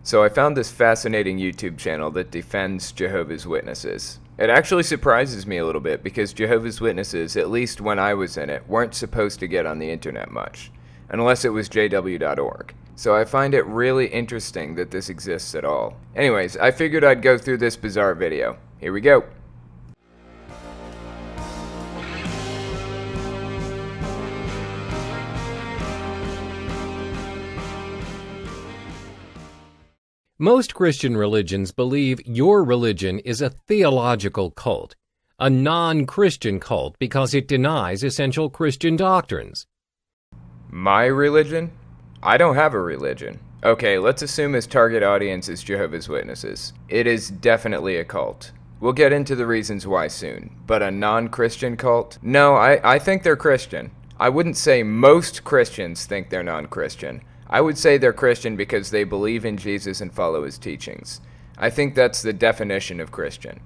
So I found this fascinating YouTube channel that defends Jehovah's Witnesses. It actually surprises me a little bit because Jehovah's Witnesses, at least when I was in it, weren't supposed to get on the internet much, unless it was jw.org. So I find it really interesting that this exists at all. Anyways, I figured I'd go through this bizarre video. Here we go. Most Christian religions believe your religion is a theological cult, a non-Christian cult because it denies essential Christian doctrines. My religion? I don't have a religion. Okay, let's assume his target audience is Jehovah's Witnesses. It is definitely a cult. We'll get into the reasons why soon. But a non-Christian cult? No, I think they're Christian. I wouldn't say most Christians think they're non-Christian. I would say they're Christian because they believe in Jesus and follow his teachings. I think that's the definition of Christian.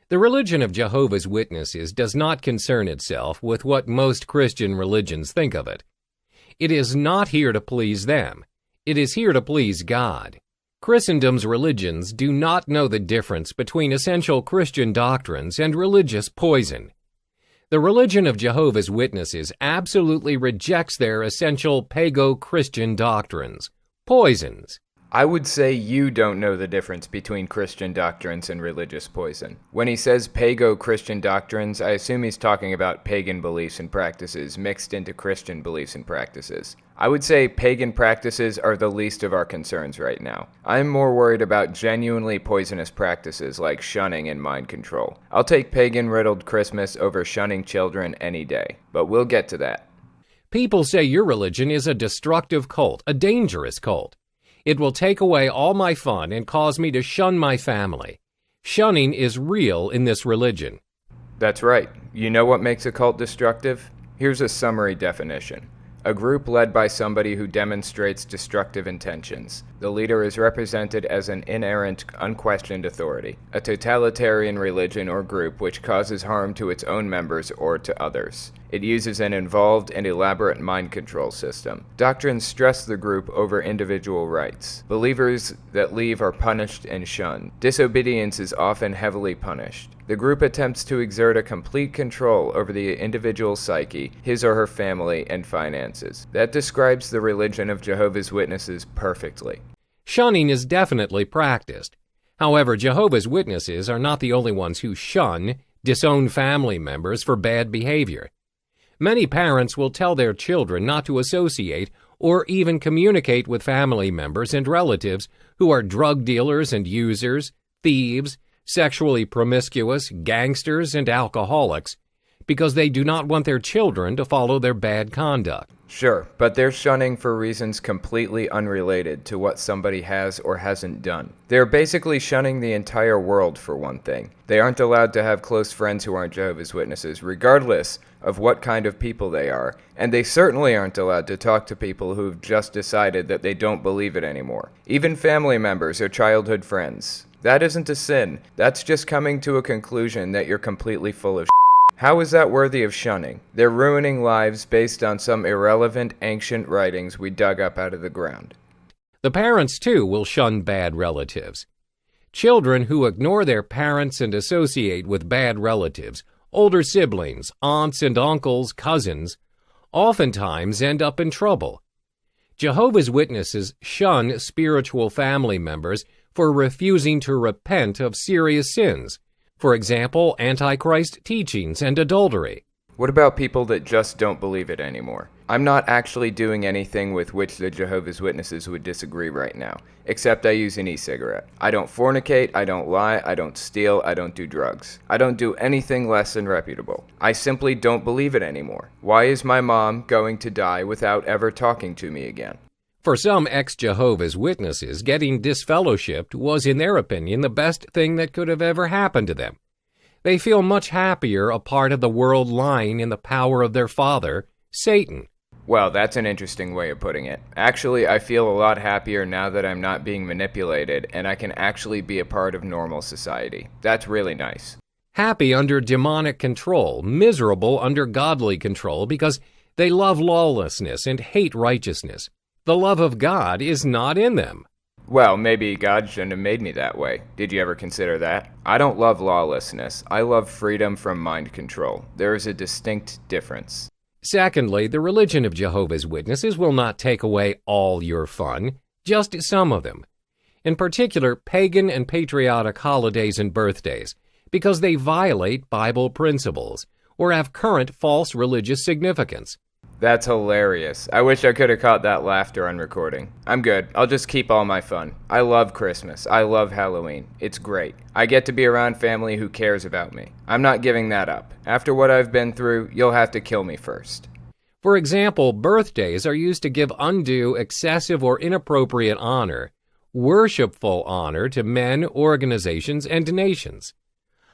The religion of Jehovah's Witnesses does not concern itself with what most Christian religions think of it. It is not here to please them. It is here to please God. Christendom's religions do not know the difference between essential Christian doctrines and religious poison. The religion of Jehovah's Witnesses absolutely rejects their essential pago-Christian doctrines, poisons. I would say you don't know the difference between Christian doctrines and religious poison. When he says pago-Christian doctrines, I assume he's talking about pagan beliefs and practices mixed into Christian beliefs and practices. I would say pagan practices are the least of our concerns right now. I'm more worried about genuinely poisonous practices like shunning and mind control. I'll take pagan-riddled Christmas over shunning children any day, but we'll get to that. People say your religion is a destructive cult, a dangerous cult. It will take away all my fun and cause me to shun my family. Shunning is real in this religion. That's right. You know what makes a cult destructive? Here's a summary definition. A group led by somebody who demonstrates destructive intentions. The leader is represented as an inerrant, unquestioned authority. A totalitarian religion or group which causes harm to its own members or to others. It uses an involved and elaborate mind control system. Doctrines stress the group over individual rights. Believers that leave are punished and shunned. Disobedience is often heavily punished. The group attempts to exert a complete control over the individual's psyche, his or her family, and finances. That describes the religion of Jehovah's Witnesses perfectly. Shunning is definitely practiced. However, Jehovah's Witnesses are not the only ones who shun, disown family members for bad behavior. Many parents will tell their children not to associate or even communicate with family members and relatives who are drug dealers and users, thieves, sexually promiscuous, gangsters, and alcoholics, because they do not want their children to follow their bad conduct. Sure, but they're shunning for reasons completely unrelated to what somebody has or hasn't done. They're basically shunning the entire world, for one thing. They aren't allowed to have close friends who aren't Jehovah's Witnesses, regardless of what kind of people they are, and they certainly aren't allowed to talk to people who've just decided that they don't believe it anymore. Even family members or childhood friends. That isn't a sin. That's just coming to a conclusion that you're completely full of shit. How is that worthy of shunning? They're ruining lives based on some irrelevant ancient writings we dug up out of the ground. The parents, too, will shun bad relatives. Children who ignore their parents and associate with bad relatives, older siblings, aunts and uncles, cousins, oftentimes end up in trouble. Jehovah's Witnesses shun spiritual family members for refusing to repent of serious sins. For example, Antichrist teachings and adultery. What about people that just don't believe it anymore? I'm not actually doing anything with which the Jehovah's Witnesses would disagree right now, except I use an e-cigarette. I don't fornicate, I don't lie, I don't steal, I don't do drugs. I don't do anything less than reputable. I simply don't believe it anymore. Why is my mom going to die without ever talking to me again? For some ex-Jehovah's Witnesses, getting disfellowshipped was, in their opinion, the best thing that could have ever happened to them. They feel much happier a part of the world lying in the power of their father, Satan. Well, that's an interesting way of putting it. Actually, I feel a lot happier now that I'm not being manipulated and I can actually be a part of normal society. That's really nice. Happy under demonic control, miserable under godly control because they love lawlessness and hate righteousness. The love of God is not in them. Well, maybe God shouldn't have made me that way. Did you ever consider that? I don't love lawlessness. I love freedom from mind control. There is a distinct difference. Secondly, the religion of Jehovah's Witnesses will not take away all your fun, just some of them. In particular, pagan and patriotic holidays and birthdays, because they violate Bible principles or have current false religious significance. That's hilarious. I wish I could have caught that laughter on recording. I'm good. I'll just keep all my fun. I love Christmas. I love Halloween. It's great. I get to be around family who cares about me. I'm not giving that up. After what I've been through, you'll have to kill me first. For example, birthdays are used to give undue, excessive, or inappropriate honor, worshipful honor to men, organizations, and nations.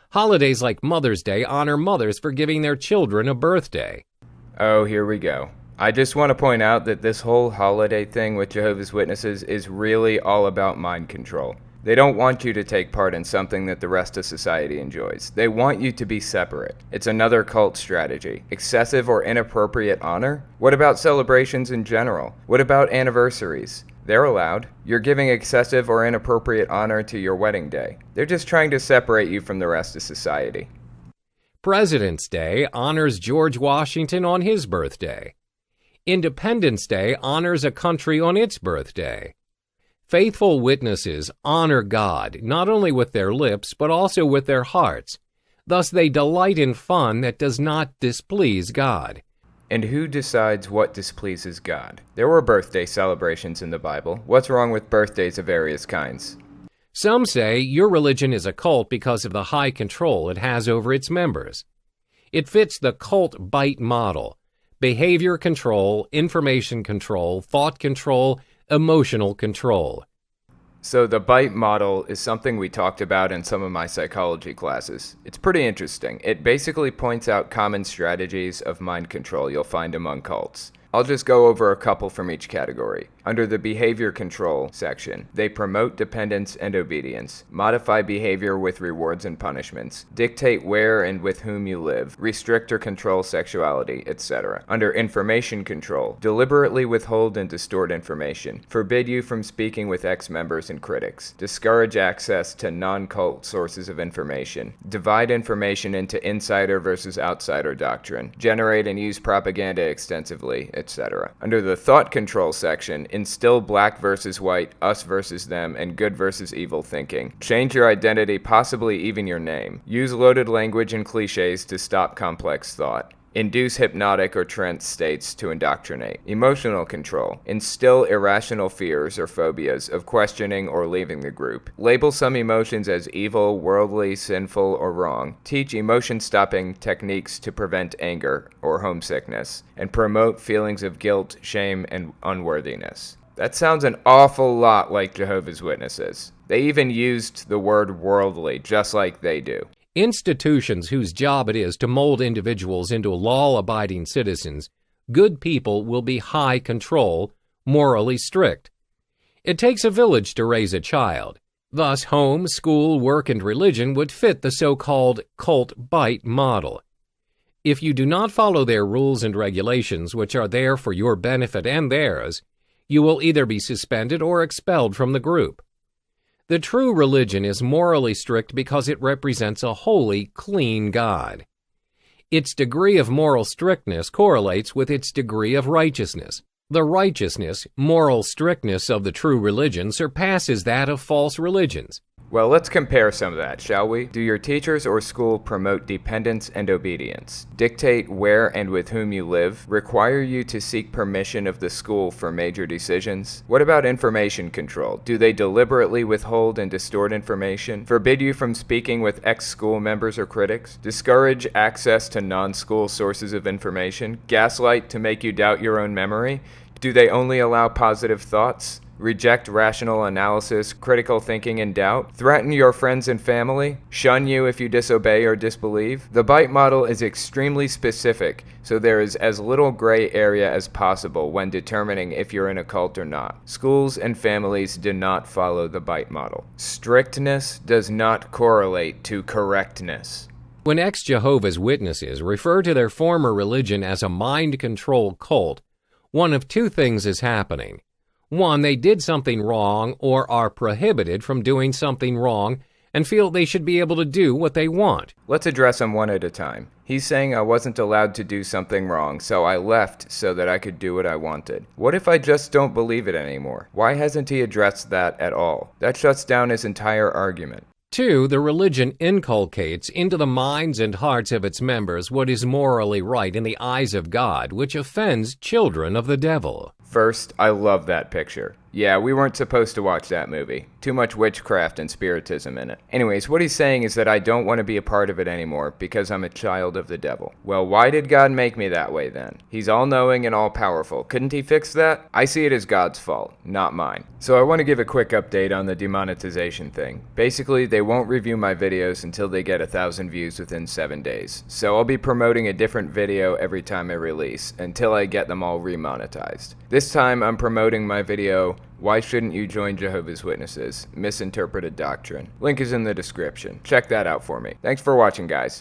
Holidays like Mother's Day honor mothers for giving their children a birthday. Oh, here we go. I just want to point out that this whole holiday thing with Jehovah's Witnesses is really all about mind control. They don't want you to take part in something that the rest of society enjoys. They want you to be separate. It's another cult strategy. Excessive or inappropriate honor? What about celebrations in general? What about anniversaries? They're allowed. You're giving excessive or inappropriate honor to your wedding day. They're just trying to separate you from the rest of society. President's Day honors George Washington on his birthday. Independence Day honors a country on its birthday. Faithful witnesses honor God not only with their lips but also with their hearts. Thus they delight in fun that does not displease God. And who decides what displeases God? There were birthday celebrations in the Bible. What's wrong with birthdays of various kinds? Some say your religion is a cult because of the high control it has over its members. It fits the cult bite model: behavior control, information control, thought control, emotional control. So the bite model is something we talked about in some of my psychology classes. It's pretty interesting. It basically points out common strategies of mind control you'll find among cults. I'll just go over a couple from each category. Under the behavior control section, they promote dependence and obedience, modify behavior with rewards and punishments, dictate where and with whom you live, restrict or control sexuality, etc. Under information control, deliberately withhold and distort information, forbid you from speaking with ex-members and critics, discourage access to non-cult sources of information, divide information into insider versus outsider doctrine, generate and use propaganda extensively, etc. Under the thought control section, instill black versus white, us versus them, and good versus evil thinking. Change your identity, possibly even your name. Use loaded language and cliches to stop complex thought. Induce hypnotic or trance states to indoctrinate. Emotional control. Instill irrational fears or phobias of questioning or leaving the group. Label some emotions as evil, worldly, sinful, or wrong. Teach emotion-stopping techniques to prevent anger or homesickness. And promote feelings of guilt, shame, and unworthiness. That sounds an awful lot like Jehovah's Witnesses. They even used the word worldly, just like they do. Institutions whose job it is to mold individuals into law-abiding citizens, good people will be high control, morally strict. It takes a village to raise a child. Thus, home, school, work, and religion would fit the so-called cult bite model. If you do not follow their rules and regulations, which are there for your benefit and theirs, you will either be suspended or expelled from the group. The true religion is morally strict because it represents a holy, clean God. Its degree of moral strictness correlates with its degree of righteousness. The righteousness, moral strictness of the true religion surpasses that of false religions. Well, let's compare some of that, shall we? Do your teachers or school promote dependence and obedience? Dictate where and with whom you live? Require you to seek permission of the school for major decisions? What about information control? Do they deliberately withhold and distort information? Forbid you from speaking with ex-school members or critics? Discourage access to non-school sources of information? Gaslight to make you doubt your own memory? Do they only allow positive thoughts? Reject rational analysis, critical thinking, and doubt? Threaten your friends and family? Shun you if you disobey or disbelieve? The bite model is extremely specific, so there is as little gray area as possible when determining if you're in a cult or not. Schools and families do not follow the bite model. Strictness does not correlate to correctness. When ex-Jehovah's Witnesses refer to their former religion as a mind-control cult, one of two things is happening. One, they did something wrong or are prohibited from doing something wrong and feel they should be able to do what they want. Let's address them one at a time. He's saying I wasn't allowed to do something wrong, so I left so that I could do what I wanted. What if I just don't believe it anymore? Why hasn't he addressed that at all? That shuts down his entire argument. 2, the religion inculcates into the minds and hearts of its members what is morally right in the eyes of God, which offends children of the devil. First, I love that picture. Yeah, we weren't supposed to watch that movie. Too much witchcraft and spiritism in it. Anyways, what he's saying is that I don't want to be a part of it anymore because I'm a child of the devil. Well, why did God make me that way then? He's all-knowing and all-powerful. Couldn't he fix that? I see it as God's fault, not mine. So I want to give a quick update on the demonetization thing. Basically, they won't review my videos until they get 1,000 views within 7 days. So I'll be promoting a different video every time I release, until I get them all remonetized. This time, I'm promoting my video, Why Shouldn't You Join Jehovah's Witnesses? Misinterpreted Doctrine. Link is in the description. Check that out for me. Thanks for watching, guys.